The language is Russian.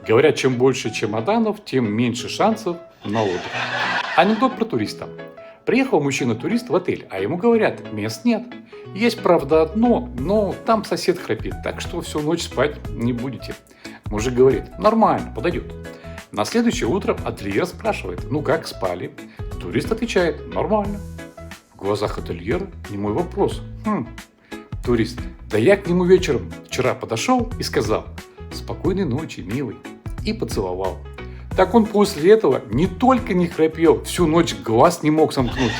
Говорят, чем больше чемоданов, тем меньше шансов на отдых. Анекдот про туриста. Приехал мужчина-турист в отель, а ему говорят, мест нет. Есть, правда, одно, но там сосед храпит, так что всю ночь спать не будете. Мужик говорит, нормально, подойдет. На следующее утро ательер спрашивает, ну как, спали? Турист отвечает, нормально. В глазах ательера немой вопрос. Турист, да я к нему вечером вчера подошел и сказал, спокойной ночи, милый, и поцеловал. Так он после этого не только не храпел, всю ночь глаз не мог сомкнуть.